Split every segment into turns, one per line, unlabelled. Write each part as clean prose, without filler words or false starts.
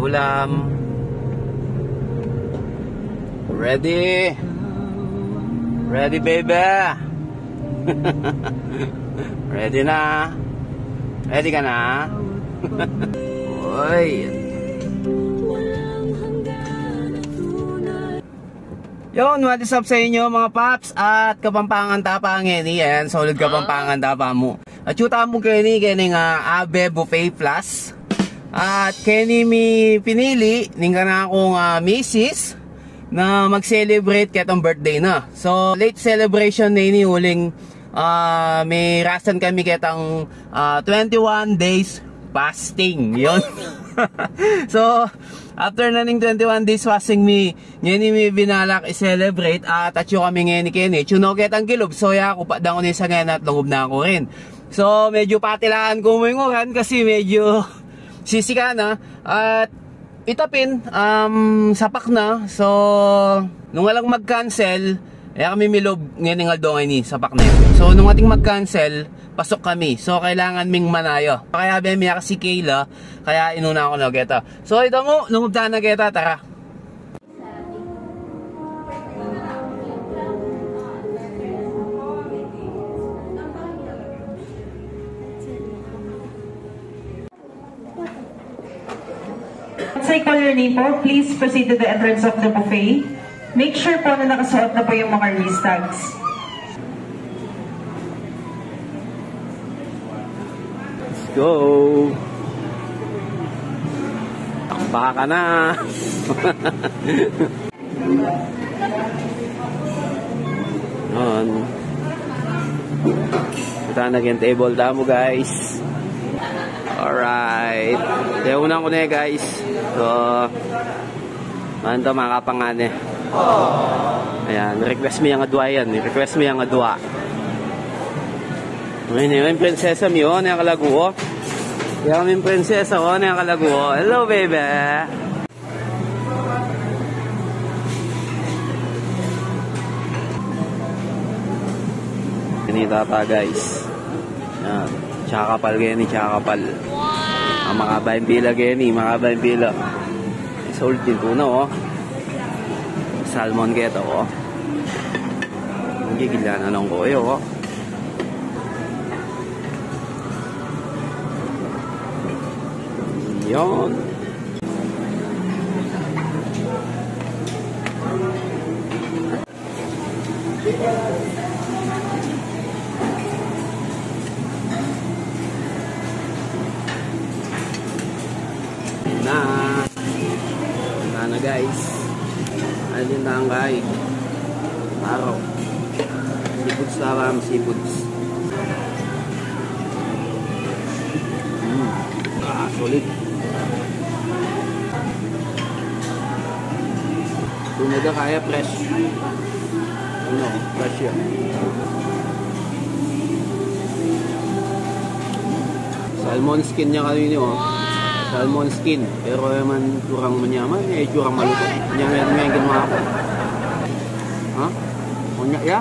ulam. Ready? Ready, baby? Ready na? Ready ka na? Uy. Yun, what is up sa inyo mga paps at Kapampangan Tapangin. Yan, solid Kapampangan Tapa mo. At yuta mo kini nga Abe Buffet Plus. At kini mi pinili ning kana akong misis na mag-celebrate ketong birthday na. So late celebration na ini uling may rasan kami ketang 21 days fasting. Yun. So after na ning 21 days fasting ngeni mi binalak i-celebrate at atyo kami ngeni keni chunoget ang kilob so ya ko pa daw ni sa ngayon at lungub na ako rin. So medyo patilaan ko moingoran kasi medyo sisika na at itapin sapak na. So nung walang mag-cancel kami milob ngeni nga do ni sapak na yun. So nung ating mag-cancel pasok kami. So kailangan ming manayo. Kaya bemiya si Kayla, kaya inuna ako na geta. So ito mo, lungubta na geta, tara.
Once I call your name po, please proceed to the entrance of the buffet. Make sure po na nakasuot na po yung mga wrist tags.
Go! Baka ka na! Noon. Ito na naging table damo guys. Alright. Teunan ko na guys. So, ano ito mga kapangane. Ayan, request mo yung adwa yan. Request mo yung adwa. Ngayon yung prinsesa mo yun, yung kalaguo. Yung yung prinsesa ko, yung kalaguo. Hello, baby! Ganita ta, guys. Yan. Tsakapal, gani, tsakapal. Ang makabayin pila, gani, makabayin pila. Sold din ko na, oh. Salmon keto, oh. Ang gigila na nung koyo, oh. Yon. Na guys. Alin na ang guys. Araw. Seafoods taram, seafoods. Solid. Kung nagka kaya fresh. Ano, fresh yan. Salmon skin niya kanina, oh. Salmon skin. Pero naman kurang manyaman, kurang maluto. Yan may ginawa ako. Ha? Kunya ya?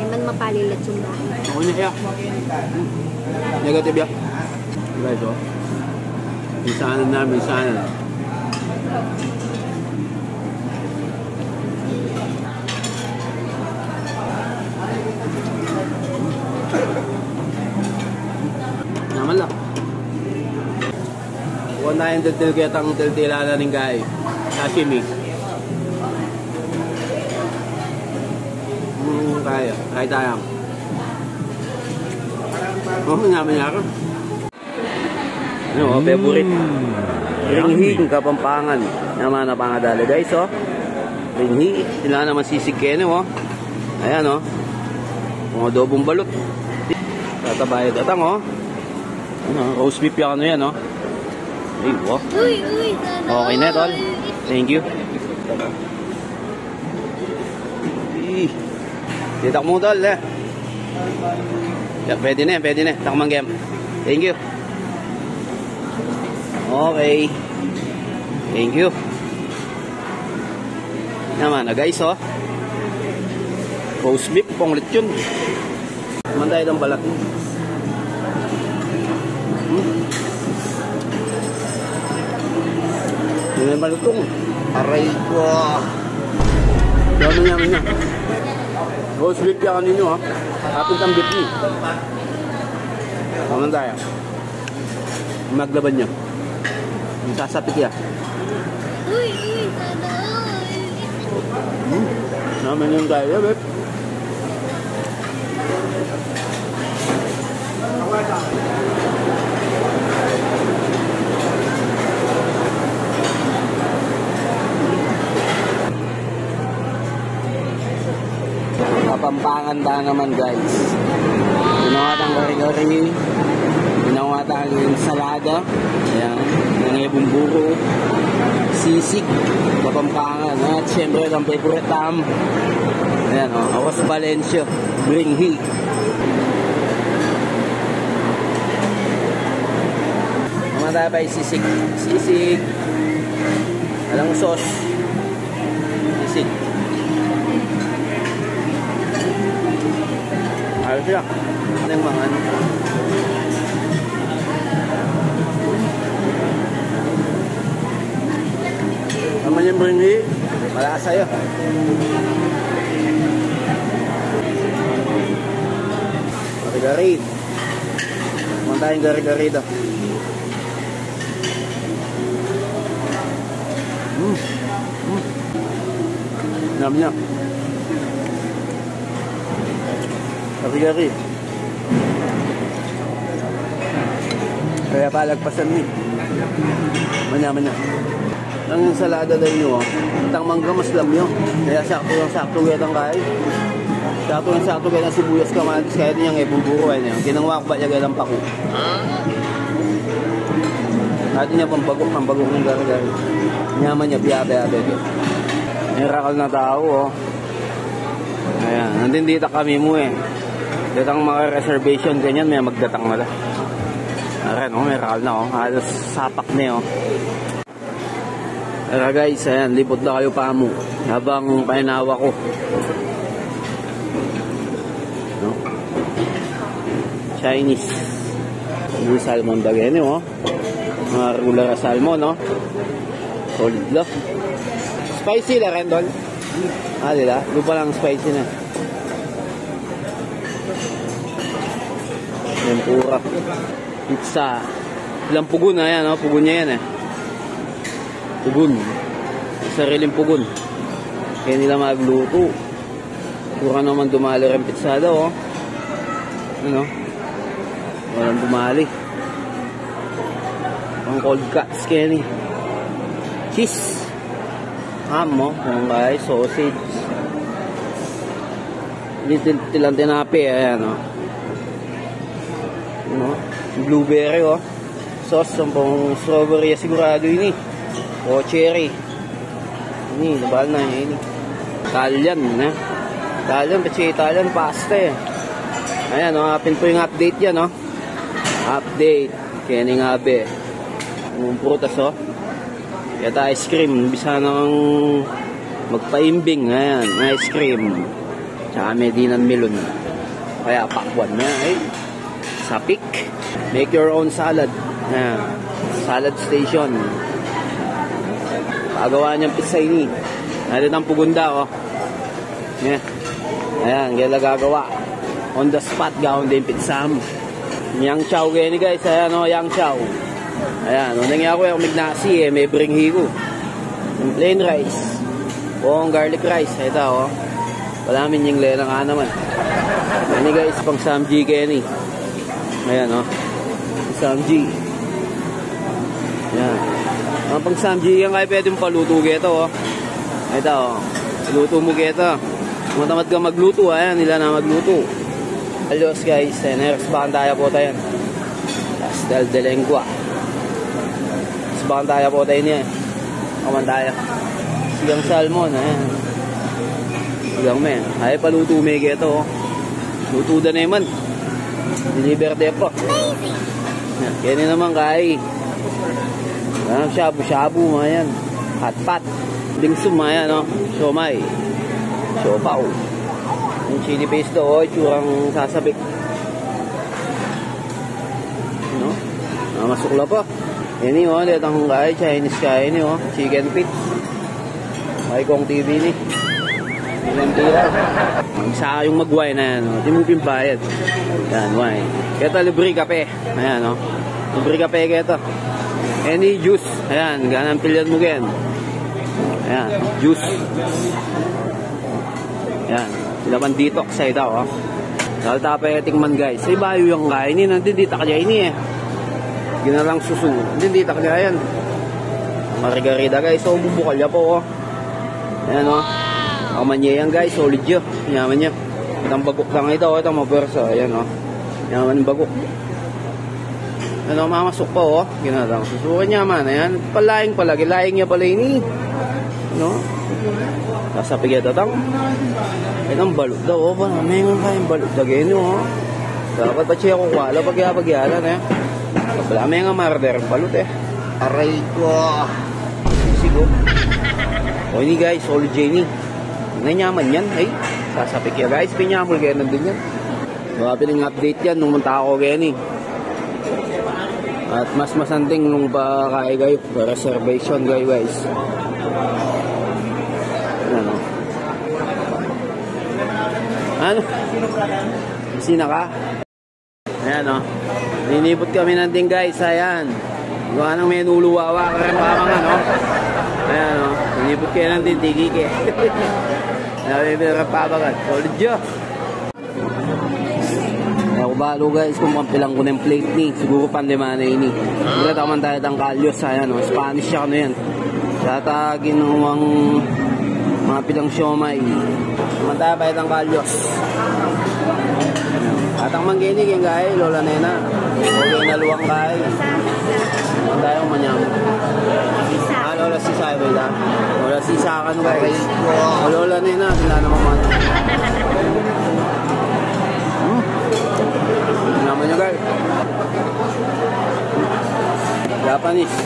Eman mapalilat sunda.
Kunya ya? Negative ya? Guys, oh. Misanan na, misanan. Naman lang. Huwag na yung tilketang tiltilala ng guy. Sashimi. Kaya. Kaya tayo. Naman niya ako. Ano, favorite. Ringhi, Kapampangan. Naman na pangadala guys, oh. Ringhi. Sila naman sisigkene, oh. Ayan, oh. Mga adobong balot. Tatabayad atang, oh. Ano, roast beef yung ano yan, oh. Ay, oh. Okay na, tol. Thank you. Ditak mo, tol, eh. Yeah, pwede na, pwede na. Takmang game. Thank you. Okay. Thank you. Naman na guys, oh. Roast beef, pang lechon. Naman tayo ng balat. May malutong. Aray ko. Dami niya. Rose beef yan ninyo ha. Atin ang beef niyo. Ano tayo? Maglaban niya. Yung sasapit yan.
Uy, sana.
Naman yung tayo, beef. Kapampangan da naman guys. Ginawa tang gari-gari. Ginawa tang ensalada. Ayan. Nangyayabong buko. Sisig. Kapampangan. At syempre ang favorite tam. Ayan o. Awas Valencia. Bring heat. Naman tayo pa yung sisig. Sisig. Alang sauce. Sisig. Ayos siya. Ano yung mga ano? Naman yung bringi. Malasa yun. Gari-gari. Naman tayong gari-gari daw. Naman niya. Gari-gari. Kaya palagpasan ni. Manya-manya. Ang ensalada daw nyo, itang mangga mas lam nyo. Kaya sakto gatang kaya. Sakto gatang sibuyas kamatis. Kaya din yung ibuburuan nyo. Ginangwak ba niya gatang paku. Natin niya pampagok ng gari-gari. Nyaman niya, biyabe-abe. Miracle na tao, oh. Ayan, nandun dito kami mo eh. Datang mga reservation ganyan, may magdatang wala. Ayan, oh, miracle na, oh. Halos sapak na, oh. Pero guys, ayan, lipot na kayo pa mo. Habang painawa ko. No? Chinese. Yung salmon bagay, oh. Mga regular salmon, no? Solid lang. Spicy la rin doon. Ah, dila? Lupa lang spicy na. Tempura. Pizza. Ilang pugon na yan, no? Pugon niya yan, eh. Pugon. Sariling pugon. Kaya nila magluto. Pura naman dumali rin pizza daw, oh. Ano? Walang dumali. Ang cold cuts, Kenny. Cheese. Ham, mo. Yung guys, sausage. Tilang tinapi, ayan, oh. Ano? Blueberry, oh. Sauce, sampung strawberry, sigurado yun, eh. O cherry. Ini, nabal na yun, eh. Italian, eh. Italian pasta, eh. Ayan, oh, hapin po yung update yan, oh. Update. Kening abe. Yung prutas, oh. Kaya ice cream. Bisa nang magpaimbing. Ayan, ice cream. Tsaka medinang melon. Kaya pakwan niya, eh. Sapik. Make your own salad. Ayan. Salad station. Pagawa niyang pizza ini. Natin ang pugunda, oh. Yeah. Ayan, kaya gagawa. On the spot, gawin din pizza mo. Yang chow gani guys. Ayan, oh, yang chow. Ayan, unang nga ako yung mignasi, eh. May bringhi ko. Yung plain rice. O, garlic rice. Ito, oh. Wala min yung lena nga naman. Ano guys, pang samji Kenny. Ayan, oh. Samji. Ayan. Ang pang samji yan kaya pwede mong paluto geto, oh. Ito, oh. Luto mo geto. Matamad ka magluto, ayan. Nila na magluto. Alos guys, neresbahan tayo po tayo. Pastel de lengua. Neresbahan tayo po tayo niya. Kaman tayo. Sigang salmon, ayan. Sigang men. Ay paluto may geto, oh. Luto da naman. Deliver de po. Yan naman kay. Shabu-shabu, ayan. Hot-pot. Bingsum, ayan, oh. Siomay. Siopaw. Yung chili paste do, oh. Itsurang sasabik. No? Masukla pa. Ini oh, dito ang kay Chinese kaya ini oh, chicken feet. Ay kong TV ni. Ilang tira. Isa yung mag-wine na yan, oh. Di mo pimbayad. Yan, wine. Kaya libre kape. Ayan oh. Libre kape kaya. Any juice. Ayan, ganang pilihan mo gen. Ayan, juice. Ayan, sila man detox sa itaw oh. Dahil tapay tingman guys. Ay bayo yung kainin. Nandito ka dyan ini eh. Ginalang susu. Hindi tak yan. Margarita guys. So bubukal niya po oh. Ayan oh. Kamanya yan guys. Solid yun. Yaman niya. Itang bagok lang ito. Itang mapersa. Ayan oh. Yaman yung bagok. Ano mamasok pa oh. Ginalang susu. Yaman. Ayan. Palaing pala. Gilaing niya pala ini. Ano? Kasapig ito tang. Itang balot daw oh. May nga kayong balot dagay oh. Dapat pa siya kung wala. Pagyala na yan. Wala may nga marder balut eh. Aray ko. Sigo. O ini guys, solid Jenny. Nanyaman yan. Ay, sasapik ya guys. Pinyamol kaya nandun yan. Baka piling update yan nung munta ako kaya ni. At mas masanting nung pakakay kayo. Reservation kayo guys. Ano? Ano? Sina ka? Ayan o. Ninipot kami natin guys. Ayan. Gawa ng may nuluwawa. Kaya parang ano. Ayan o. Ninipot kayo natin. Tigike. Ayan may pabagat. Solid yun. Ako balo guys. Kung pampilang ko ng plate ni. Siguro pandemana ini. Siguro taman tayo ng kalyos. Ayan o. Spanish siya ano yan. Tatagin ng mga pilang siomay. Taman tayo tayo ng kalyos. At ang mangginig yung gaya, Lola Nena. Okay na luwang gaya. Ang tayong manyam. Ah, Lola Sisa, ba? Lola Sisa ka nung gaya. Lola Nena, sila naman man. Naman nyo gaya. Japanese.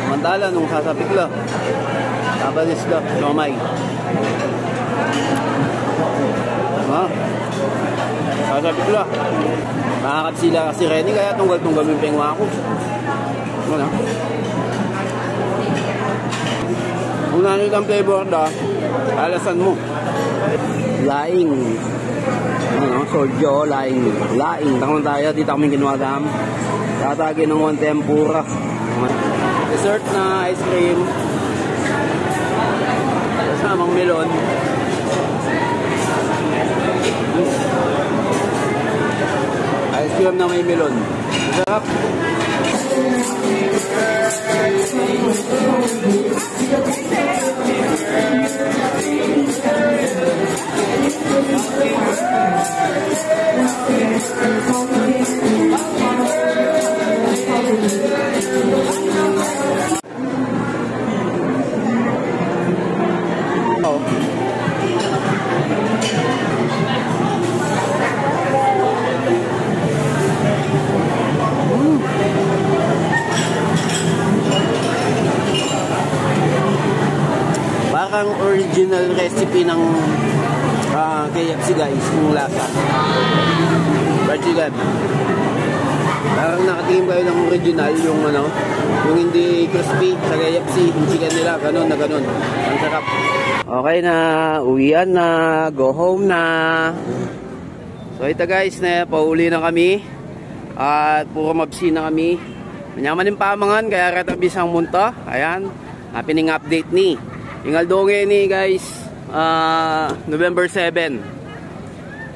Mantala nung sasapik lang. Japanese lang, siomay. Ha? Sasapik lang. Makakap sila kasi Renny kaya tunggal-tunggal yung pengwa ako. Ano? Kung nanit ang flavor da, alasan mo. Laing. Ano, soljo, laing. Laing. Tangon tayo, dito kami ginuwagam. Tatagin ng tempura. Dessert na ice cream. Kasamang melon. Ice cream na may melon. Sarap. Parang original recipe ng KFC guys, yung lasa. Fried chicken. Parang nakatingin kayo ng original, yung ano, yung hindi crispy sa KFC, yung chicken nila, ganun na ganun. Ang sarap. Okay na, uwian na, go home na. So ito guys, na pauli na kami. At puro mabsi na kami. Manyaman yung pamangan, kaya retabis ang munta. Ayan, happening update ni. Ingal doge ni guys, November 7.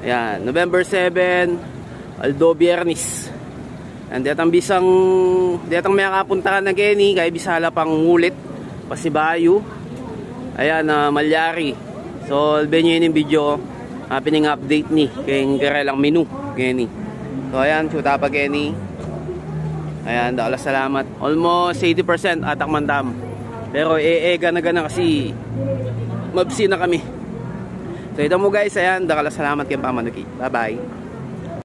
Ayan, November 7, Aldo Biernes. And detang bisang, detang may kapuntahan na Kenny, kaya bisala pang ngulit, Pasibayo. Ayan, Malyari. So, albenyo yun yung video, happening update ni, kayong karelang menu, Kenny. So, ayan, chuta pa Kenny. Ayan, dakala salamat. Almost 80% atak mandam. Pero gana-gana kasi mabsi na kami. So ito mo guys, ayan, dakala salamat kayong pamanuki. Bye bye.